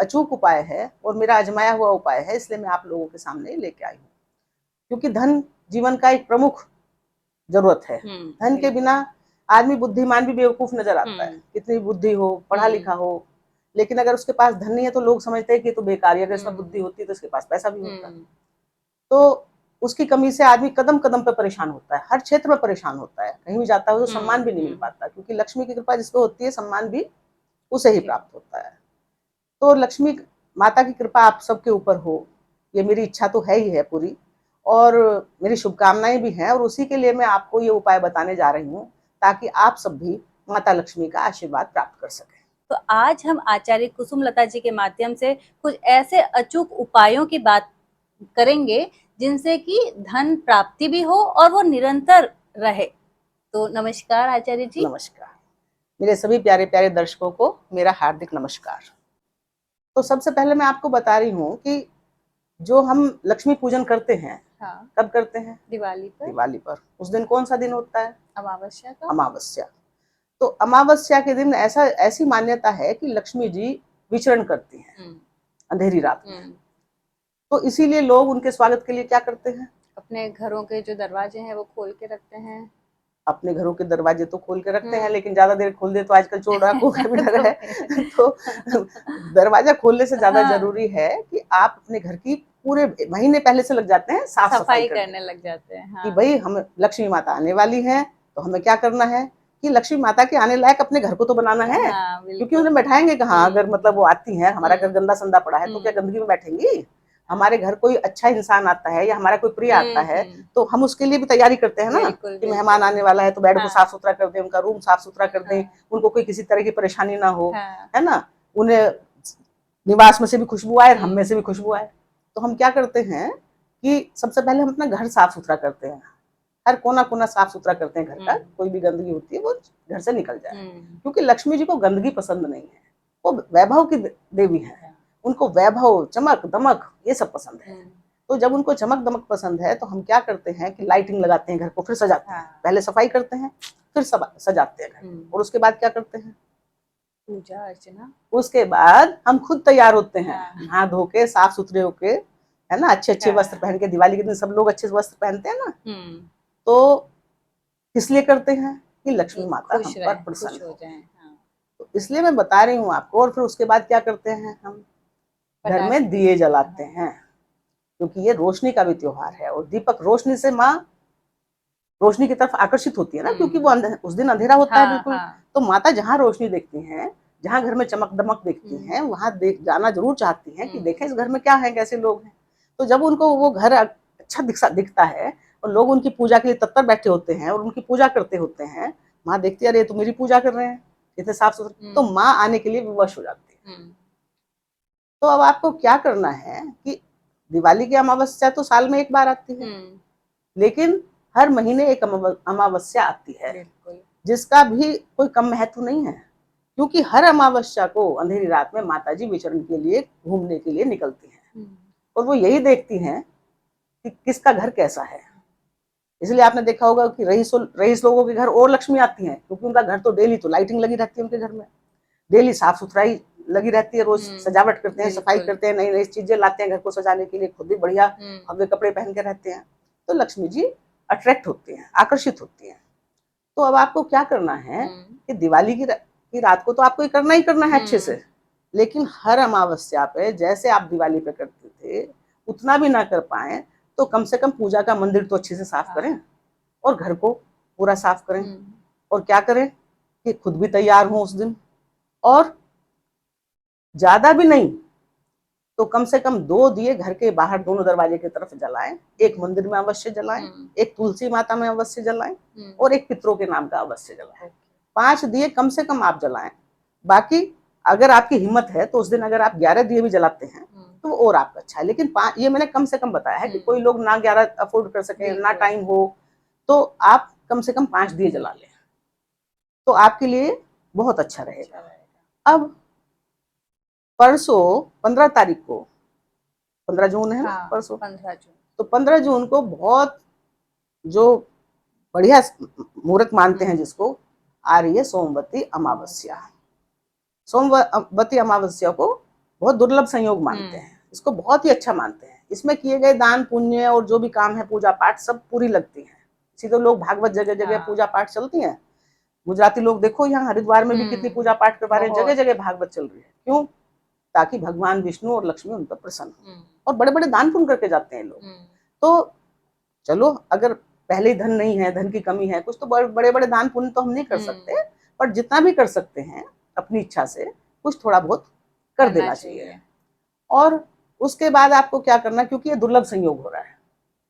अचूक उपाय है और मेरा आजमाया हुआ उपाय है, इसलिए मैं आप लोगों के सामने लेके आई हूँ। क्योंकि धन जीवन का एक प्रमुख जरूरत है। धन के बिना आदमी बुद्धिमान भी बेवकूफ नजर आता है, कितनी बुद्धि हो, पढ़ा लिखा हो, लेकिन अगर उसके पास धन नहीं है तो लोग समझते हैं कि तो बेकार है। अगर इसमें बुद्धि होती तो इसके पास पैसा भी होता। तो उसकी कमी से आदमी कदम कदम पे परेशान होता है, हर क्षेत्र में परेशान होता है, कहीं भी जाता है तो सम्मान भी नहीं मिल पाता, क्योंकि लक्ष्मी की कृपा जिसको होती है सम्मान भी उसे ही प्राप्त होता है। तो लक्ष्मी माता की कृपा आप सबके ऊपर हो, ये मेरी इच्छा तो है ही है पूरी, और मेरी शुभकामनाएं भी हैं, और उसी के लिए मैं आपको ये उपाय बताने जा रही हूँ ताकि आप सब भी माता लक्ष्मी का आशीर्वाद प्राप्त कर सकें। तो आज हम आचार्य कुसुमलता जी के माध्यम से कुछ ऐसे अचूक उपायों की बात करेंगे जिनसे कि धन प्राप्ति भी हो और वो निरंतर रहे। तो नमस्कार आचार्य जी। नमस्कार। मेरे सभी प्यारे प्यारे दर्शकों को मेरा हार्दिक नमस्कार। तो सबसे पहले मैं आपको बता रही हूँ कि जो हम लक्ष्मी पूजन करते हैं, हाँ, कब करते हैं? दिवाली पर। दिवाली पर। उस दिन कौन सा दिन होता है? अमावस्या का। अमावस्या। तो अमावस्या के दिन ऐसी मान्यता है कि लक्ष्मी जी विचरण करती हैं अंधेरी रात में। तो इसीलिए लोग उनके स्वागत के लिए क्या करते हैं? अपने घरों के जो दरवाजे हैं वो खोल के रखते हैं। अपने घरों के दरवाजे तो खोल के रखते हैं, लेकिन ज्यादा देर खोल दे तो आजकल चोर डाकुओं का भी डर है। तो दरवाजा खोलने से ज्यादा जरूरी है कि आप अपने घर की पूरे महीने पहले से लग जाते हैं साफ सफाई करने लग जाते हैं। कि भाई हम लक्ष्मी माता आने वाली है, तो हमें क्या करना है कि लक्ष्मी माता के आने लायक अपने घर को तो बनाना है। क्योंकि उन्हें बैठाएंगे कहाँ? अगर मतलब वो आती है, हमारा घर गंदा संदा पड़ा है तो क्या गंदगी में बैठेंगी? हमारे घर कोई अच्छा इंसान आता है या हमारा कोई प्रिय आता है तो हम उसके लिए भी तैयारी करते हैं ना, कि मेहमान आने वाला है तो बेड को साफ सुथरा कर दें, उनका रूम साफ सुथरा कर दें, उनको कोई किसी तरह की परेशानी ना हो, है ना, उन्हें निवास में से भी खुशबू आए, हम में से भी खुशबू आए। तो हम क्या करते हैं कि सबसे पहले हम अपना घर साफ सुथरा करते हैं, हर कोना कोना साफ सुथरा करते हैं घर का, कोई भी गंदगी होती है वो घर से निकल जाए। क्योंकि लक्ष्मी जी को गंदगी पसंद नहीं है, वो वैभव की देवी है, उनको वैभव, चमक दमक ये सब पसंद है। तो जब उनको चमक दमक पसंद है तो हम क्या करते हैं कि लाइटिंग लगाते हैं घर को, फिर सजाते हैं। पहले सफाई करते हैं, फिर सजाते हैं घर, और उसके बाद क्या करते हैं? पूजा अर्चना। उसके बाद हम खुद तैयार होते हैं, नहा धो के साफ सुथरे होके, है ना, अच्छे अच्छे वस्त्र पहन के। दिवाली के दिन सब लोग अच्छे वस्त्र पहनते हैं ना, तो किस लिए करते हैं? कि लक्ष्मी माता हम पर प्रसन्न हो जाए। तो इसलिए मैं बता रही हूँ आपको। और फिर उसके बाद क्या करते हैं? हम घर में दिए जलाते हैं, क्योंकि ये रोशनी का भी त्योहार है, और दीपक रोशनी से माँ रोशनी की तरफ आकर्षित होती है ना, क्योंकि वो उस दिन अंधेरा होता है बिल्कुल। तो माता जहाँ रोशनी देखती हैं, जहाँ घर में चमक दमक देखती हैं, वहां देख जाना जरूर चाहती हैं कि देखें इस घर में क्या है, कैसे लोग हैं। तो जब उनको वो घर अच्छा दिखता है और लोग उनकी पूजा के लिए तत्पर बैठे होते हैं और उनकी पूजा करते होते हैं, माँ देखती है अरे तो मेरी पूजा कर रहे हैं इतने साफ सुथरे, तो माँ आने के लिए विवश हो जाती है। तो अब आपको क्या करना है कि दिवाली की अमावस्या तो साल में एक बार आती है, लेकिन हर महीने एक अमावस्या आती है, जिसका भी कोई कम महत्व नहीं है। क्योंकि हर अमावस्या को अंधेरी रात में माता जी विचरण के लिए, घूमने के लिए निकलती हैं, और वो यही देखती हैं कि किसका घर कैसा है। इसलिए आपने देखा होगा कि रईस लोगों के घर और लक्ष्मी आती हैं, क्योंकि उनका घर तो डेली तो लाइटिंग लगी रहती है, उनके घर में डेली साफ सुथराई लगी रहती है, रोज सजावट करते हैं, सफाई करते हैं, नई नई चीजें लाते हैं घर को सजाने के लिए, खुद भी बढ़िया भव्य कपड़े पहन के रहते हैं। तो लक्ष्मी जी अट्रैक्ट होती हैं, आकर्षित होती हैं। तो अब आपको क्या करना है कि दिवाली की रात को तो आपको ये करना ही करना है अच्छे से, लेकिन हर अमावस्या पे जैसे आप दिवाली पे करते थे उतना भी ना कर पाए तो कम से कम पूजा का मंदिर तो अच्छे से साफ करें, और घर को पूरा साफ करें। और क्या करें कि खुद भी तैयार हो उस दिन, और ज्यादा भी नहीं तो कम से कम 2 दिए घर के बाहर दोनों दरवाजे की तरफ जलाएं। एक मंदिर में अवश्य जलाएं, एक तुलसी माता में अवश्य जलाएं, और एक पितरों के नाम का अवश्य जलाएं। 5 दिए कम से कम आप जलाएं। बाकी अगर आपकी हिम्मत है तो उस दिन अगर आप 11 दिए भी जलाते हैं तो और आपका अच्छा है, लेकिन ये मैंने कम से कम बताया है कि कोई लोग ना 11 अफोर्ड कर सके, ना टाइम हो, तो आप कम से कम 5 दिए जला लें, तो आपके लिए बहुत अच्छा रहेगा। अब परसों 15 तारीख को, 15 जून है ना, परसों 15 जून, तो 15 जून को बहुत जो बढ़िया मुहूर्त मानते हैं जिसको, आ रही है सोमवती अमावस्या। सोमवती अमावस्या को बहुत दुर्लभ संयोग मानते हैं, इसको बहुत ही अच्छा मानते हैं। इसमें किए गए दान पुण्य और जो भी काम है, पूजा पाठ, सब पूरी लगती है। इसी तो लोग भागवत जगह जगह पूजा पाठ चलती है। गुजराती लोग देखो, यहाँ हरिद्वार में भी कितनी पूजा पाठ करवा रहे हैं, जगह जगह भागवत चल रही है। क्यों? ताकि भगवान विष्णु और लक्ष्मी उन पर प्रसन्न हो, और बड़े बड़े दान पुण्य करके जाते हैं लोग। तो चलो, अगर पहले ही धन नहीं है, धन की कमी है कुछ, तो बड़े बड़े दान पुण्य तो हम नहीं कर सकते, पर जितना भी कर सकते हैं अपनी इच्छा से कुछ थोड़ा बहुत कर देना चाहिए। और उसके बाद आपको क्या करना, क्योंकि ये दुर्लभ संयोग हो रहा है,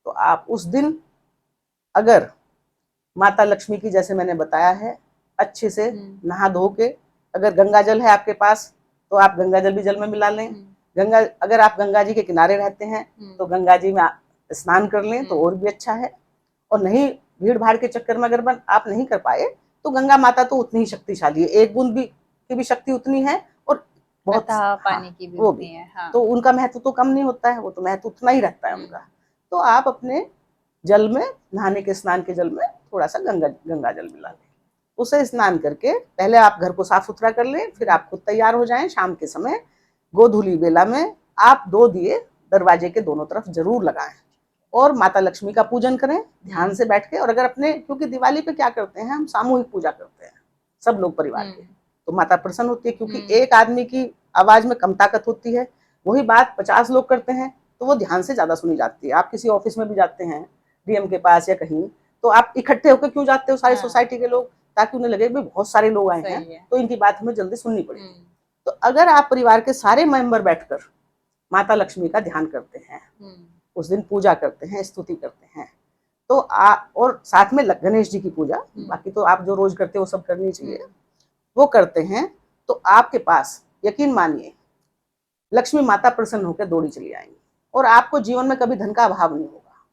तो आप उस दिन अगर माता लक्ष्मी की, जैसे मैंने बताया है, अच्छे से नहा धो के, अगर गंगा जल है आपके पास तो आप गंगा जल भी जल में मिला लें। अगर आप गंगा जी के किनारे रहते हैं तो गंगा जी में स्नान कर लें तो और भी अच्छा है। और नहीं, भीड़ भाड़ के चक्कर में अगर आप नहीं कर पाए तो गंगा माता तो उतनी ही शक्तिशाली है, एक बूंद भी की भी शक्ति उतनी है, और बहुत पानी की भी वो भी है। हाँ। तो उनका महत्व तो कम नहीं होता है, वो तो महत्व उतना ही रहता है उनका। तो आप अपने जल में, नहाने के स्नान के जल में थोड़ा सा गंगा जल मिला लें, उसे स्नान करके पहले आप घर को साफ सुथरा कर लें, फिर आप खुद तैयार हो जाएं। शाम के समय गोधूली बेला में आप 2 दिए दरवाजे के दोनों तरफ जरूर लगाएं, और माता लक्ष्मी का पूजन करें ध्यान से बैठ के। और अगर अपने, क्योंकि दिवाली पे क्या करते हैं, हम सामूहिक पूजा करते हैं सब लोग परिवार के, तो माता प्रसन्न होती है। क्योंकि एक आदमी की आवाज में कम ताकत होती है, वही बात 50 लोग करते हैं तो वो ध्यान से ज्यादा सुनी जाती है। आप किसी ऑफिस में भी जाते हैं, डीएम के पास या कहीं, तो आप इकट्ठे होकर क्यों जाते हो सारी सोसाइटी के लोग, ताकि उन्हें लगे भी बहुत सारे लोग आए हैं तो इनकी बात हमें जल्दी सुननी पड़ेगी। तो अगर आप परिवार के सारे मेंबर बैठकर माता लक्ष्मी का ध्यान करते हैं, उस दिन पूजा करते हैं, स्तुति करते हैं, तो और साथ में गणेश जी की पूजा, बाकी तो आप जो रोज करते हो वो सब करनी चाहिए, वो करते हैं, तो आपके पास यकीन मानिए लक्ष्मी माता प्रसन्न होकर दौड़ी चली आएंगी, और आपको जीवन में कभी धन का अभाव नहीं होगा।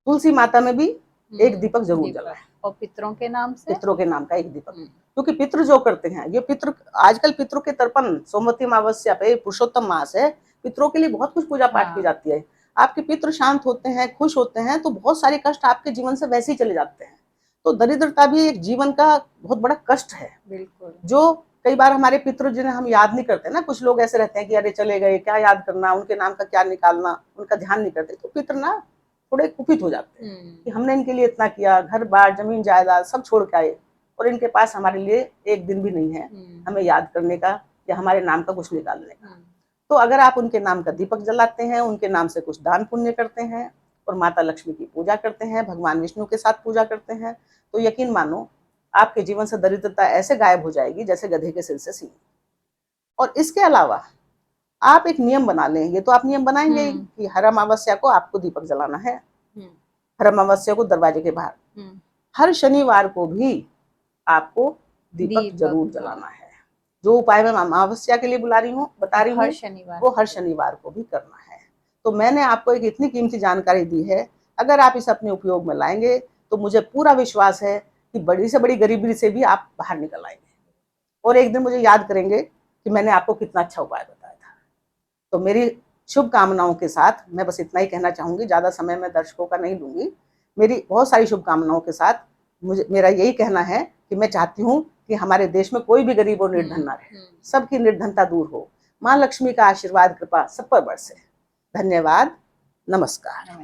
तुलसी माता में भी एक दीपक जरूर जलाएं, और पितरों के नाम से, पितरों के नाम का एक दीपक, क्योंकि पितृ जो करते हैं, ये पितृ आजकल पितरों के तर्पण, सोमवती अमावस्या पे, पुरुषोत्तम मास है, पितरों के लिए बहुत कुछ पूजा पाठ की जाती है। आपके पितृ शांत होते हैं, खुश होते हैं, तो बहुत सारे कष्ट आपके जीवन से वैसे ही चले जाते हैं। तो दरिद्रता भी एक जीवन का बहुत बड़ा कष्ट है, बिल्कुल, जो कई बार हमारे पितृ जिन्हें हम याद नहीं करते ना, कुछ लोग ऐसे रहते हैं कि अरे चले गए, क्या याद करना, उनके नाम का क्या निकालना, उनका ध्यान नहीं करते, तो पितृ ना थोड़े कुपित हो जाते हैं कि हमने इनके लिए इतना किया, घर बार जमीन जायदाद सब छोड़ के आए, और इनके पास हमारे लिए एक दिन भी नहीं है हमें याद करने का या हमारे नाम का कुछ निकालने का। तो अगर आप उनके नाम का दीपक जलाते हैं, उनके नाम से कुछ दान पुण्य करते हैं, और माता लक्ष्मी की पूजा करते हैं, भगवान विष्णु के साथ पूजा करते हैं, तो यकीन मानो आपके जीवन से दरिद्रता ऐसे गायब हो जाएगी जैसे गधे के सिर से सींग। और इसके अलावा आप एक नियम बना लें, ये तो आप नियम बनाएंगे कि हर अमावस्या को आपको दीपक जलाना है, हर अमावस्या को दरवाजे के बाहर, हर शनिवार को भी आपको दीपक जरूर जलाना है। जो उपाय मैं अमावस्या के लिए बता रही हूँ, वो हर शनिवार को भी करना है। तो मैंने आपको एक इतनी कीमती जानकारी दी है, अगर आप इसे अपने उपयोग में लाएंगे तो मुझे पूरा विश्वास है कि बड़ी से बड़ी गरीबी से भी आप बाहर निकल आएंगे, और एक दिन मुझे याद करेंगे कि मैंने आपको कितना अच्छा उपाय बताया था। तो मेरी शुभकामनाओं के साथ मैं बस इतना ही कहना चाहूंगी, ज्यादा समय मैं दर्शकों का नहीं लूंगी। मेरी बहुत सारी शुभकामनाओं के साथ मेरा यही कहना है कि मैं चाहती हूँ कि हमारे देश में कोई भी गरीब और निर्धन ना रहे, सबकी निर्धनता दूर हो, माँ लक्ष्मी का आशीर्वाद कृपा सब पर बरसे। धन्यवाद, नमस्कार।